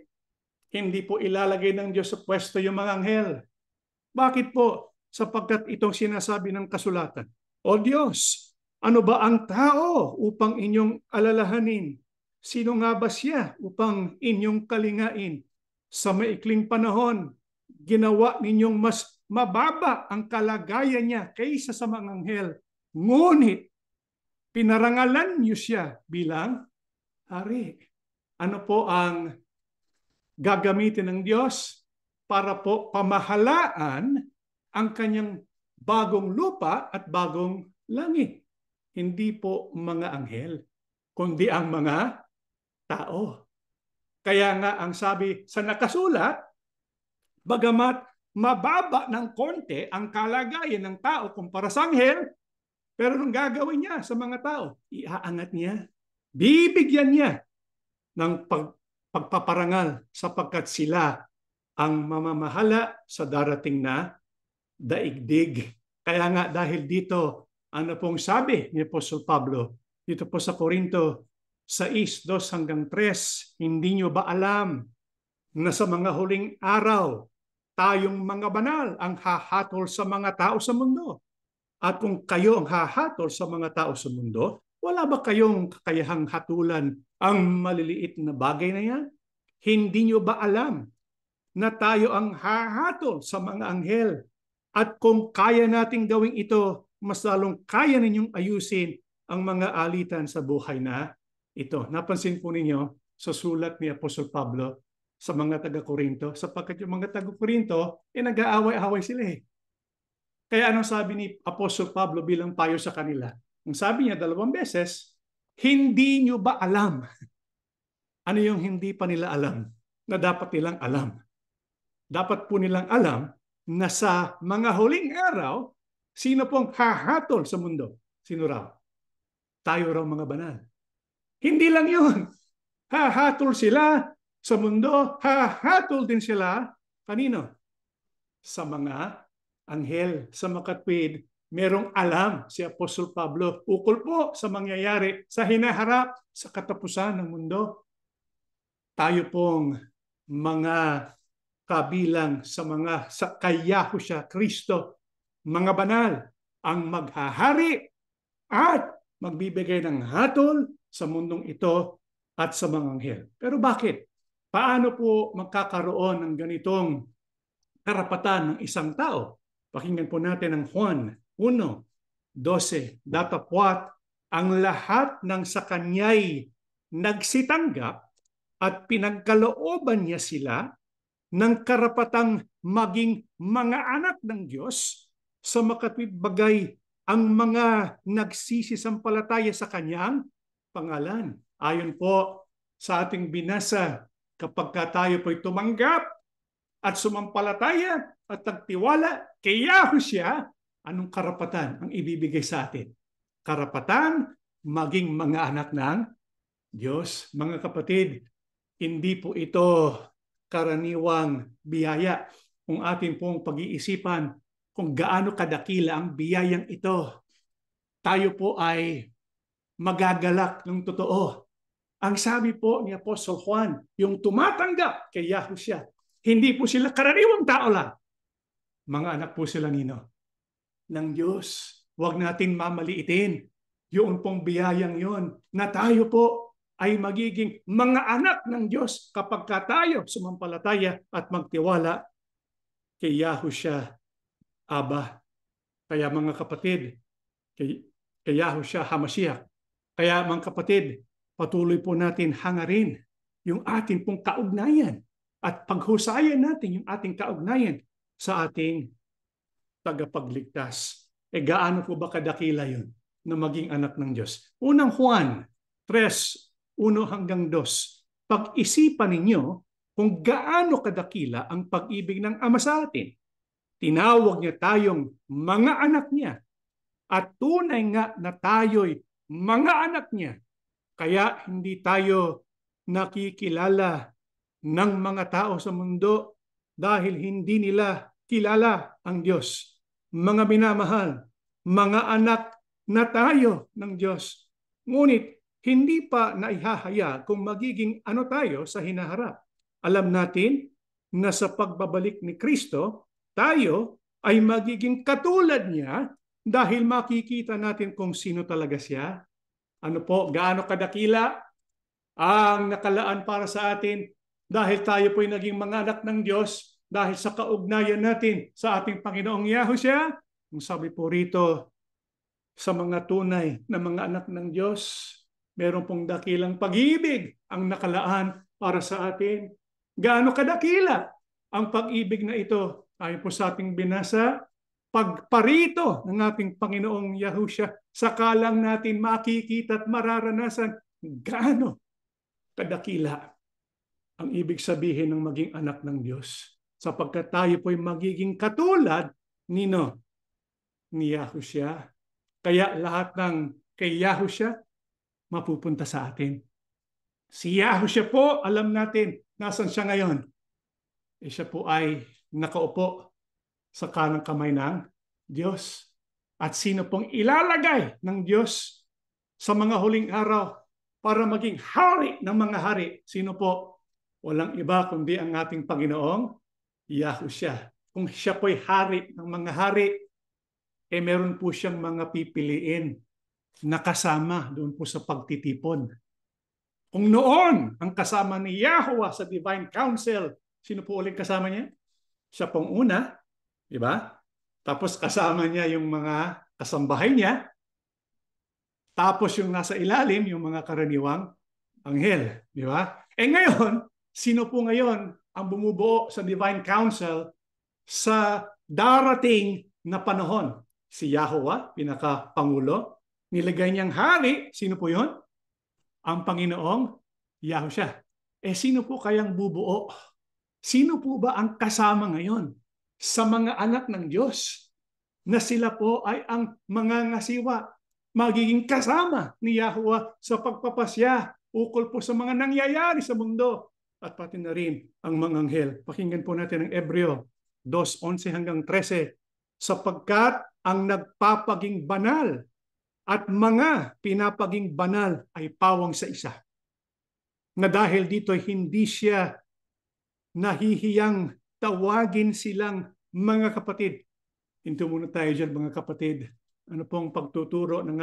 hindi po ilalagay ng Diyos sa pwesto yung mga anghel. Bakit po? Sapagkat itong sinasabi ng kasulatan, O Diyos, ano ba ang tao upang inyong alalahanin? Sino nga ba siya upang inyong kalingain? Sa maikling panahon, ginawa ninyong mas mababa ang kalagayan niya kaysa sa mga anghel. Ngunit, pinarangalan niyo siya bilang hari. Ano po ang gagamitin ng Diyos para po pamahalaan ang kanyang bagong lupa at bagong langit? Hindi po mga anghel, kundi ang mga tao. Kaya nga ang sabi sa nakasulat, bagamat mababa ng konti ang kalagayan ng tao kumpara sa anghel, pero nung gagawin niya sa mga tao, iaangat niya, bibigyan niya ng pagpaparangal sapagkat sila ang mamamahala sa darating na daigdig. Kaya nga dahil dito, ano pong sabi ni Apostol Pablo dito po sa Korinto 6:2-3, hindi nyo ba alam na sa mga huling araw, tayong mga banal ang hahatol sa mga tao sa mundo? At kung kayo ang hahatol sa mga tao sa mundo, wala ba kayong kakayahang hatulan ang maliliit na bagay na yan? Hindi nyo ba alam na tayo ang hahatol sa mga anghel? At kung kaya nating gawing ito, mas lalong kaya ninyong ayusin ang mga alitan sa buhay na ito. Napansin po ninyo sa sulat ni Apostol Pablo sa mga taga-Korinto, sapagkat yung mga taga-Korinto, nag-aaway-away sila eh. Kaya anong sabi ni Apostol Pablo bilang payo sa kanila? Ang sabi niya 2 beses, hindi nyo ba alam? Ano yung hindi pa nila alam na dapat nilang alam? Dapat po nilang alam na sa mga huling araw, sino pong hahatol sa mundo? Sino raw? Tayo raw mga banal. Hindi lang yun. Hahatol sila sa mundo, hahatol din sila kanino? Sa mga anghel, sa makatwid. Merong alam si Apostol Pablo ukol po sa mangyayari sa hinaharap sa katapusan ng mundo. Tayo pong mga kabilang sa mga kay Yahushua Kristo, mga banal, ang maghahari at magbibigay ng hatol sa mundong ito at sa mga anghel. Pero bakit? Paano po magkakaroon ng ganitong karapatan ng isang tao? Pakinggan po natin ang Juan 1:12. Datapwat ang lahat ng sa kanya'y nagsitanggap at pinagkalooban niya sila ng karapatang maging mga anak ng Diyos sa makatwid bagay ang mga nagsisisampalataya sa kanyang pangalan. Ayon po sa ating binasa, kapag tayo po'y tumanggap at sumampalataya at nagtiwala kay Yahushua, anong karapatan ang ibibigay sa atin? Karapatan maging mga anak ng Diyos. Mga kapatid, hindi po ito karaniwang biyaya. Kung atin pong pag-iisipan kung gaano kadakila ang biyayang ito, tayo po ay magagalak ng totoo. Ang sabi po ni Apostol Juan, yung tumatanggap kay Yahushua, hindi po sila karaniwang tao lang. Mga anak po sila nino ng Diyos. Huwag natin mamaliitin yung pong biyayang yon na tayo po ay magiging mga anak ng Diyos kapag tayo sumampalataya at magtiwala kay Yahushua, Aba. Kaya mga kapatid, kay Yahushua HaMashiach. Kaya mga kapatid, patuloy po natin hangarin yung ating pong kaugnayan at paghusayan natin yung ating kaugnayan sa ating tagapagligtas. Gaano po ba kadakila yun na maging anak ng Diyos? Unang Juan 3:1-2. Pag-isipan ninyo kung gaano kadakila ang pag-ibig ng Ama sa atin. Tinawag niya tayong mga anak niya at tunay nga na tayo'y mga anak niya. Kaya hindi tayo nakikilala ng mga tao sa mundo dahil hindi nila kilala ang Diyos. Mga minamahal, mga anak na tayo ng Diyos. Ngunit hindi pa naihahaya kung magiging ano tayo sa hinaharap. Alam natin na sa pagbabalik ni Kristo, tayo ay magiging katulad niya dahil makikita natin kung sino talaga siya. Ano po, gaano kadakila ang nakalaan para sa atin dahil tayo po'y naging mga anak ng Diyos dahil sa kaugnayan natin sa ating Panginoong Yahushua. Ang sabi po rito, sa mga tunay na mga anak ng Diyos, meron pong dakilang pag-ibig ang nakalaan para sa atin. Gaano kadakila ang pag-ibig na ito? Ayon po sa ating binasa, pagparito ng ating Panginoong Yahushua, saka lang natin makikita at mararanasan gaano kadakila ang ibig sabihin ng maging anak ng Diyos. Sapagkat tayo po'y magiging katulad ni Yahushua. Kaya lahat ng kay Yahushua mapupunta sa atin. Si Yahushua po, alam natin, nasan siya ngayon? Siya po ay nakaupo sa kanang kamay ng Diyos. At sino pong ilalagay ng Diyos sa mga huling araw para maging hari ng mga hari? Sino po? Walang iba kundi ang ating Panginoong Yahushua. Kung siya po'y hari ng mga hari, meron po siyang mga pipiliin na kasama doon po sa pagtitipon. Kung noon ang kasama ni Yahuwah sa Divine Council, sino po ulit kasama niya? Siya pong una, di ba? Tapos kasama niya yung mga kasambahay niya. Tapos yung nasa ilalim, yung mga karaniwang anghel, di ba? Ngayon, sino po ngayon ang bumubuo sa Divine Council sa darating na panahon? Si Yahuwah, pinaka-pangulo. Nilagay niyang hari, sino po yun? Ang Panginoong Yahushua. Sino po kayang bubuo? Sino po ba ang kasama ngayon sa mga anak ng Diyos na sila po ay ang mga ngasiwa, magiging kasama ni Yahuwah sa pagpapasya ukol po sa mga nangyayari sa mundo at pati na rin ang mga anghel. Pakinggan po natin ang Hebreo 2:11-13. Sapagkat ang nagpapaging banal at mga pinapaging banal ay pawang sa isa. Na dahil dito hindi siya nahihiyang tawagin silang mga kapatid. Hinto muna tayo dyan mga kapatid. Ano pong pagtuturo ng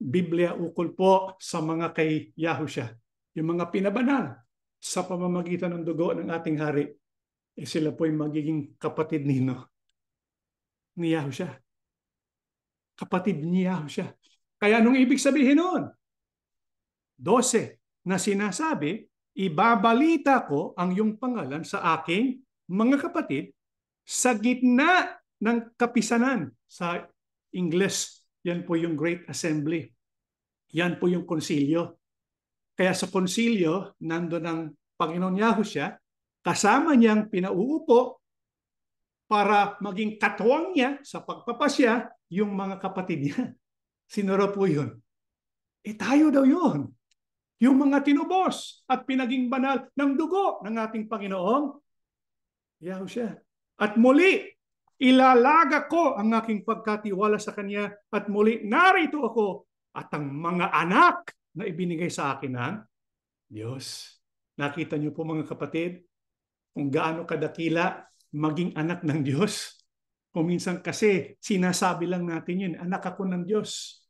Biblia ukol po sa mga kay Yahushua? Yung mga pinabanal. sa pamamagitan ng dugo ng ating hari, sila po'y magiging kapatid ni Yahushua. Kapatid ni Yahushua. Kaya anong ibig sabihin nun? 12 na sinasabi, ibabalita ko ang iyong pangalan sa aking mga kapatid sa gitna ng kapisanan. Sa English, yan po yung Great Assembly. Yan po yung konsilyo. Kaya sa konsilyo, nandun ang Panginoon Yahushua, kasama niyang pinauupo para maging katuwang niya sa pagpapasya yung mga kapatid niya. Sino raw po yun? Tayo daw yun. Yung mga tinubos at pinaging banal ng dugo ng ating Panginoong Yahushua. At muli, ilalaga ko ang aking pagkatiwala sa Kanya at muli narito ako at ang mga anak na ibinigay sa akin ng Diyos. Nakita niyo po mga kapatid kung gaano kadakila maging anak ng Diyos. Kung minsan kasi sinasabi lang natin yun, anak ako ng Diyos.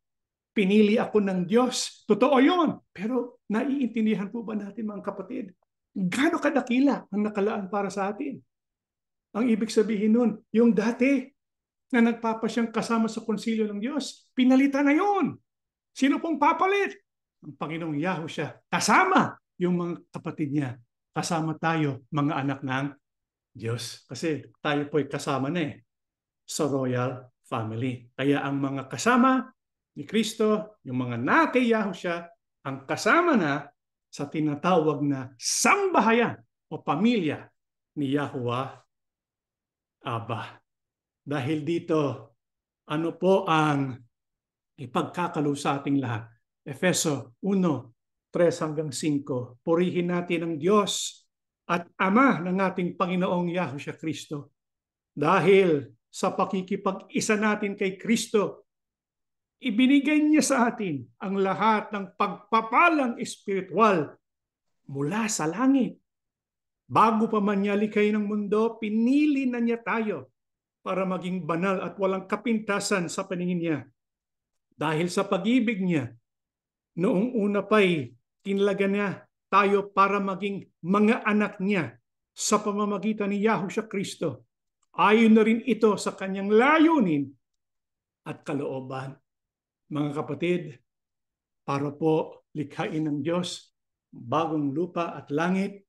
Pinili ako ng Diyos. Totoo yun. Pero naiintindihan po ba natin mga kapatid? Gaano kadakila ang nakalaan para sa atin? Ang ibig sabihin nun, yung dati na nagpapasyang kasama sa konsilyo ng Diyos, pinalitan na yun. Sino pong papalit? Ang Panginoong Yahushua. Kasama yung mga kapatid niya. Kasama tayo, mga anak ng Diyos. Kasi tayo po'y kasama na sa royal family. Kaya ang mga kasama ni Kristo, yung mga na kay Yahushua, ang kasama na sa tinatawag na sambahayan o pamilya ni Yahuwah Aba. Dahil dito, ano po ang ipagkakalo sa ating lahat? Efeso 1:3-5. Purihin natin ang Diyos at Ama ng ating Panginoong Yahushua Kristo. Dahil sa pakikipag-isa natin kay Kristo, ibinigay niya sa atin ang lahat ng pagpapalang espiritual mula sa langit. Bago pa man niya likhain ng mundo, pinili na niya tayo para maging banal at walang kapintasan sa paningin niya. Dahil sa pag-ibig niya, noong una pa'y tinlaga niya tayo para maging mga anak niya sa pamamagitan ni Yahushua Kristo. Ayon na rin ito sa kanyang layunin at kalooban. Mga kapatid, para po likhain ng Diyos bagong lupa at langit,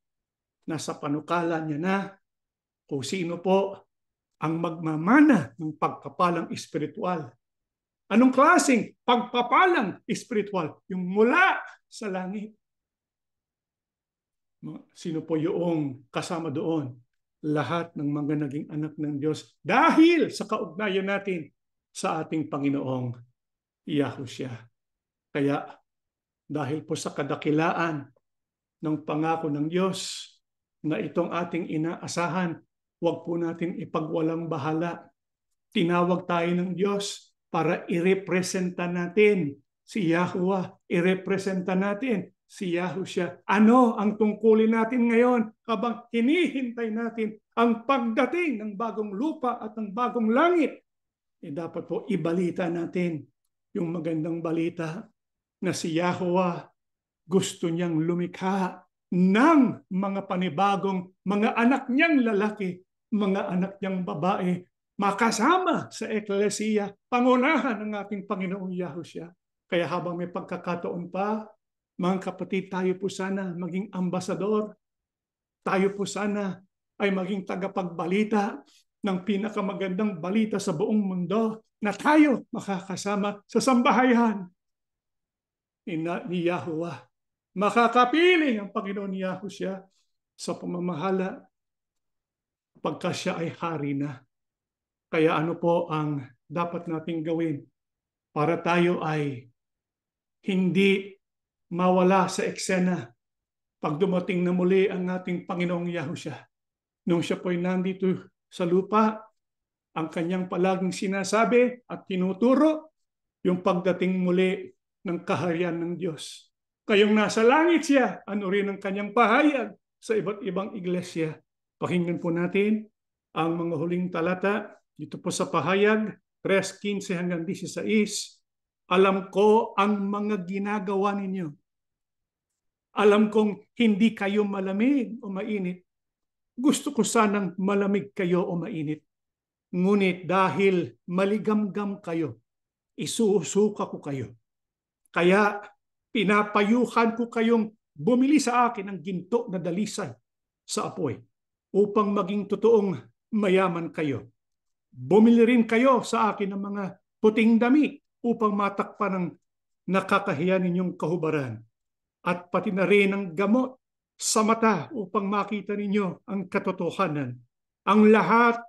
nasa panukala niya na kung sino po ang magmamana ng pagpapalang espiritual. Anong klaseng pagpapalang espiritual? Yung mula sa langit. Sino po yung kasama doon? Lahat ng mga naging anak ng Diyos dahil sa kaugnayan natin sa ating Panginoong Yahushua. Kaya dahil po sa kadakilaan ng pangako ng Diyos na itong ating inaasahan, huwag po natin ipagwalang bahala. Tinawag tayo ng Diyos para irepresenta natin si Yahuwah, irepresenta natin si Yahushua. Ano ang tungkulin natin ngayon habang hinihintay natin ang pagdating ng bagong lupa at ng bagong langit? Dapat po ibalita natin yung magandang balita na si Yahuwah gusto niyang lumikha ng mga panibagong mga anak niyang lalaki, mga anak niyang babae, makasama sa eklesiya, pangunahan ng ating Panginoong Yahushua. Kaya habang may pagkakataon pa, mga kapatid, tayo po sana maging ambasador. Tayo po sana ay maging tagapagbalita ng pinakamagandang balita sa buong mundo na tayo makakasama sa sambahayan ni Yahuwah. Makakapiling ang Panginoon Yahushua sa pamamahala pagka siya ay hari na. Kaya ano po ang dapat nating gawin para tayo ay hindi mawala sa eksena pag dumating na muli ang ating Panginoong Yahushua. Nung siya po'y nandito sa lupa, ang kanyang palaging sinasabi at tinuturo yung pagdating muli ng kaharian ng Diyos. Kayong nasa langit siya, ano rin ang kanyang pahayag sa iba't ibang iglesia. Pakinggan po natin ang mga huling talata dito po sa pahayag 3:15-16. Alam ko ang mga ginagawa ninyo. Alam kong hindi kayo malamig o mainit. Gusto ko sanang malamig kayo o mainit. Ngunit dahil maligamgam kayo, isusuka ko kayo. Kaya pinapayuhan ko kayong bumili sa akin ng ginto na dalisay sa apoy upang maging totoong mayaman kayo. Bumili rin kayo sa akin ng mga puting damit upang matakpan ng nakakahiya ninyong kahubaran, at pati na rin ang gamot sa mata upang makita ninyo ang katotohanan. Ang lahat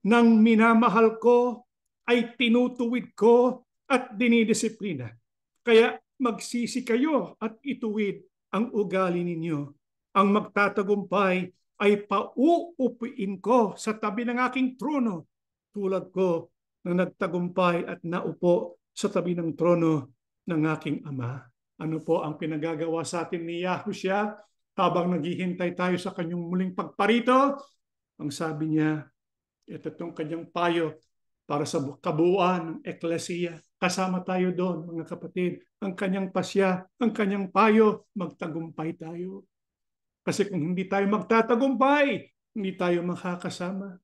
ng minamahal ko ay tinutuwid ko at dinidisiplina. Kaya magsisi kayo at ituwid ang ugali ninyo. Ang magtatagumpay ay pauupuin ko sa tabi ng aking trono, tulad ko na nagtagumpay at naupo sa tabi ng trono ng aking Ama. Ano po ang pinagagawa sa atin ni Yahushua habang naghihintay tayo sa kanyang muling pagparito? Ang sabi niya, ito itong kanyang payo para sa kabuuan ng eklesiya. Kasama tayo doon, mga kapatid. Ang kanyang pasya, ang kanyang payo, magtagumpay tayo. Kasi kung hindi tayo magtatagumpay, hindi tayo makakasama.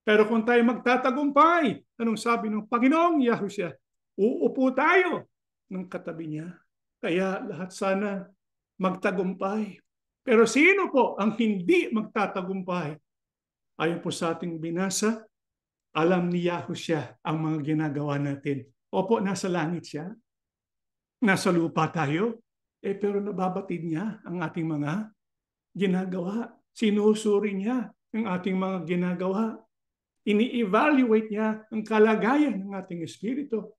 Pero kung tayo magtatagumpay, anong sabi ng Panginoong Yahushua? Uupo tayo ng katabi niya. Kaya lahat sana magtagumpay. Pero sino po ang hindi magtatagumpay? Ayon po sa ating binasa, alam ni Yahushua ang mga ginagawa natin. Opo, nasa langit siya. Nasa lupa tayo. Pero nababatid niya ang ating mga ginagawa. Sinusuri niya ang ating mga ginagawa. Ini-evaluate niya ang kalagayan ng ating espiritu.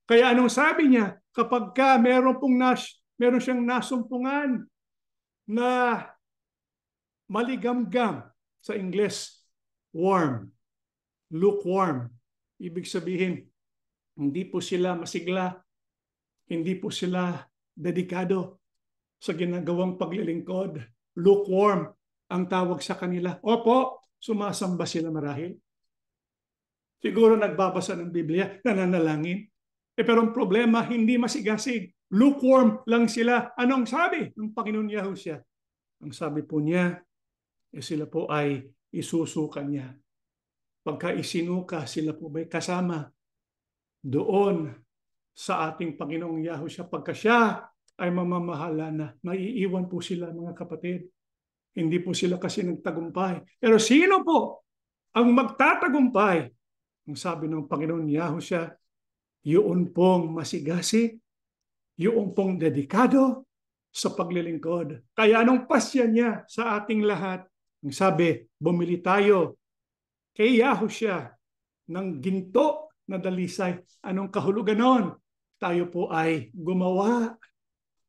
Kaya anong sabi niya? Kapag meron siyang nasumpungan na maligamgam, sa Ingles, warm, lukewarm. Ibig sabihin, hindi po sila masigla, hindi po sila dedikado sa ginagawang paglilingkod. Lukewarm ang tawag sa kanila. Opo, sumasamba sila marahil. Siguro nagbabasa ng Biblia, nananalangin. Pero ang problema, hindi masigasig. Lukewarm lang sila. Anong sabi ng Panginoon Yahushua? Ang sabi po niya, sila po ay isusuka niya. Pagka isinuka, sila po ba'y kasama doon sa ating Panginoong Yahushua? Pagka siya ay mamamahala na, maiiwan po sila, mga kapatid. Hindi po sila kasi nagtagumpay. Pero sino po ang magtatagumpay? Ang sabi ng Panginoon Yahushua, yun pong masigasig, yun pong dedikado sa paglilingkod. Kaya anong pasya niya sa ating lahat? Ang sabi, bumili tayo kay Yahushua ng ginto na dalisay. Anong kahulugan nun? Tayo po ay gumawa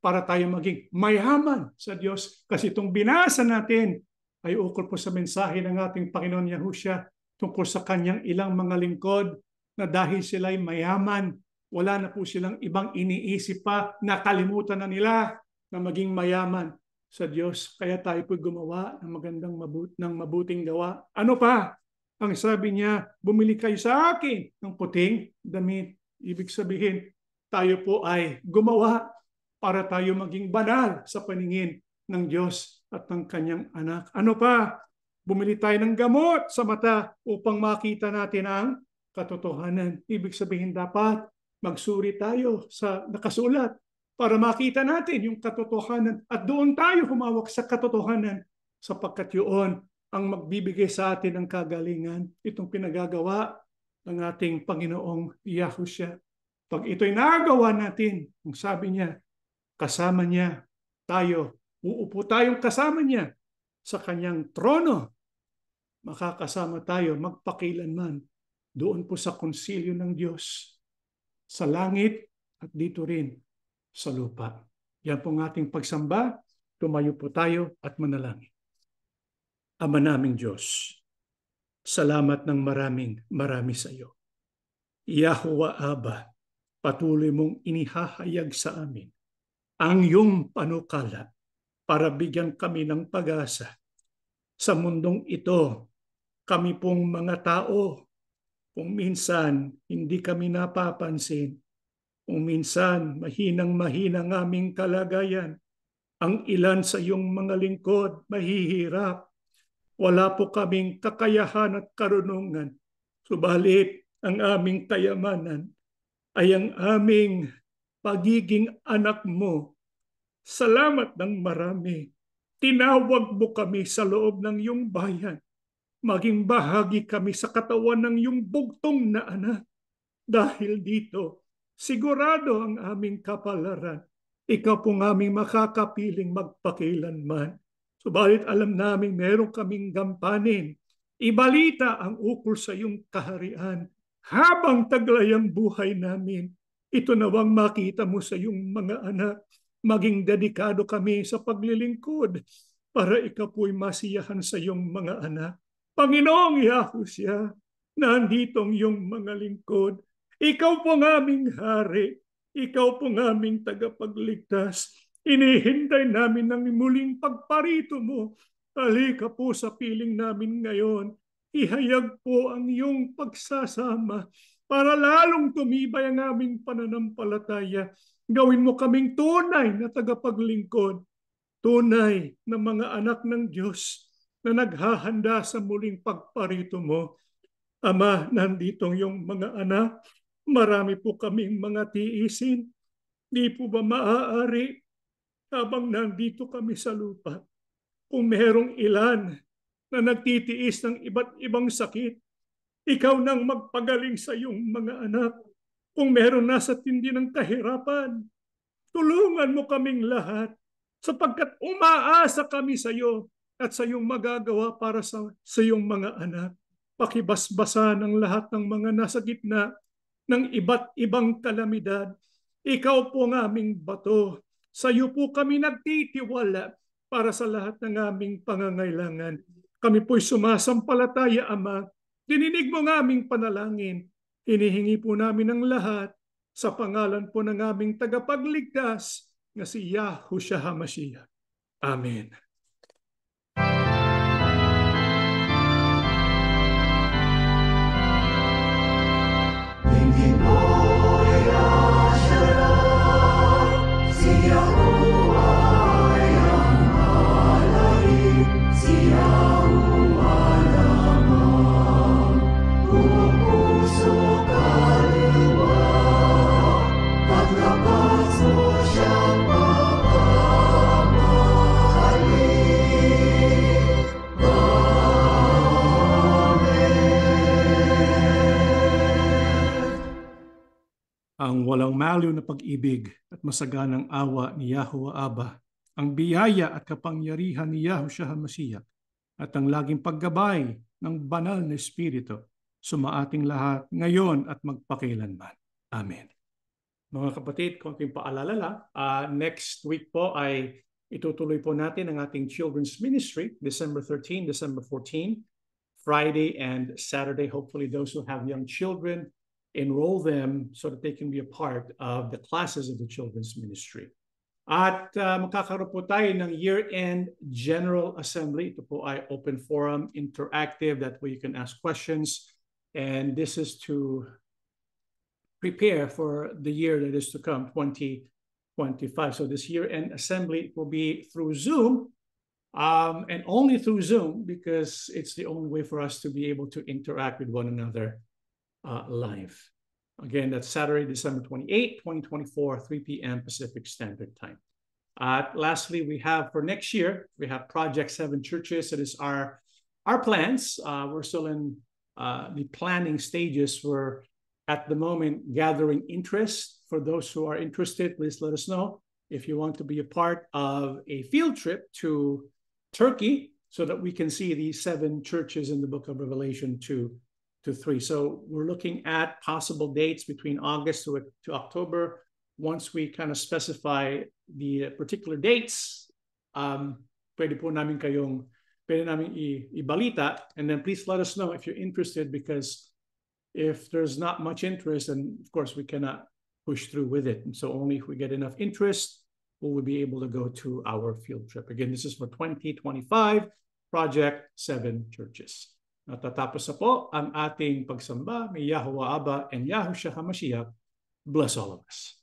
para tayo maging mayaman sa Diyos. Kasi itong binasa natin ay ukol po sa mensahe ng ating Panginoon Yahushua tungkol sa kanyang ilang mga lingkod na dahil sila'y mayaman, wala na po silang ibang iniisip pa, nakalimutan na nila na maging mayaman sa Diyos. Kaya tayo po gumawa ng mabuting gawa. Ano pa? Ang sabi niya, bumili kayo sa akin ng puting damit. Ibig sabihin, tayo po ay gumawa para tayo maging banal sa paningin ng Diyos at ng kanyang anak. Ano pa? Bumili tayo ng gamot sa mata upang makita natin ang katotohanan. Ibig sabihin, dapat magsuri tayo sa nakasulat para makita natin yung katotohanan at doon tayo humawak sa katotohanan, sapagkat yun ang magbibigay sa atin ng kagalingan. Itong pinagagawa ng ating Panginoong Yahushua. Pag ito'y nagawa natin, ang sabi niya, kasama niya tayo, uupo tayong kasama niya sa kanyang trono. Makakasama tayo magpakilanman doon po sa konsilyo ng Diyos, sa langit at dito rin sa lupa. Yan po ang ating pagsamba. Tumayo po tayo at manalangin. Ama naming Diyos, salamat ng marami sa iyo. Yahuwah Abba, patuloy mong inihahayag sa amin ang iyong panukala para bigyan kami ng pag-asa. Sa mundong ito, kami pong mga tao, kung minsan hindi kami napapansin, kung minsan mahinang-mahina ang aming kalagayan, Ang ilan sa iyong mga lingkod mahihirap. Wala po kaming kakayahan at karunungan. Subalit ang aming kayamanan ay ang aming pagiging anak mo. Salamat ng marami. Tinawag mo kami sa loob ng iyong bayan. Maging bahagi kami sa katawan ng iyong bugtong na anak. Dahil dito, sigurado ang aming kapalaran. Ikaw po ng aming makakapiling magpakilanman. Subalit alam namin meron kaming gampanin. Ibalita ang ukol sa iyong kaharian habang taglay ang buhay namin. Ito nawang makita mo sa iyong mga anak. Maging dedikado kami sa paglilingkod para ikaw po'y masiyahan sa iyong mga anak. Panginoong Yahushua, nandito ang iyong mga lingkod. Ikaw po ng aming hari. Ikaw po ng aming tagapagligtas. Inihintay namin ang muling pagparito mo. Halika po sa piling namin ngayon. Ihayag po ang iyong pagsasama para lalong tumibay ang aming pananampalataya. Gawin mo kaming tunay na tagapaglingkod, tunay na mga anak ng Diyos na naghahanda sa muling pagparito mo. Ama, nandito yung mga anak, marami po kaming mga tiisin. Di po ba maaari habang nandito kami sa lupa, kung merong ilan na nagtitiis ng iba't ibang sakit, ikaw nang magpagaling sa iyong mga anak. Kung meron nasa tindi ng kahirapan, tulungan mo kaming lahat sapagkat umaasa kami sa iyo at sa iyong magagawa para sa iyong mga anak. Pakibasbasa ng lahat ng mga nasa gitna ng iba't ibang kalamidad. Ikaw po ang aming bato. Sa iyo po kami nagtitiwala para sa lahat ng aming pangangailangan. Kami po'y sumasampalataya, Ama. Dininig mo ng aming panalangin. Hinihingi po namin ang lahat sa pangalan po ng aming tagapagligtas na si Yahushua HaMashiach. Amen. Tingin mo iasyaran, si Yahuwah ay ang malalim, si Yahuwah lamang. Buong puso kaluluwa, paglapas mo siyang mapapamahalin. Ang walang maliw na pag-ibig at masaganang awa ni Yahuwah Abba, ang biyaya at kapangyarihan ni Yahushua HaMashiach, at ang laging paggabay ng banal na Espiritu sumaating lahat ngayon at magpakilanman. Amen. Mga kapatid, konting paalala lang, next week po ay itutuloy po natin ang ating children's ministry, December 13, December 14, Friday and Saturday. Hopefully those who have young children, enroll them so that they can be a part of the classes of the children's ministry. At magkakaroon po tayo ng year-end General Assembly. Ito po ay open forum, interactive, that way you can ask questions. And this is to prepare for the year that is to come, 2025. So this year-end assembly will be through Zoom, and only through Zoom because it's the only way for us to be able to interact with one another live. Again, that's Saturday, December 28, 2024, 3 p.m. Pacific Standard Time. Lastly, we have for next year, we have Project 7 Churches. It is our plans. We're still in the planning stages. We're at the moment gathering interest. For those who are interested, please let us know if you want to be a part of a field trip to Turkey so that we can see these 7 churches in the book of Revelation 2 to 3. So we're looking at possible dates between August to October. Once we kind of specify the particular dates, pwede namin ibalita, and then please let us know if you're interested, because if there's not much interest, then of course we cannot push through with it. And so only if we get enough interest, will we be able to go to our field trip. Again, this is for 2025, Project 7 Churches. Natatapos na po ang ating pagsamba. May Yahuwah Abba and Yahushua HaMashiach bless all of us.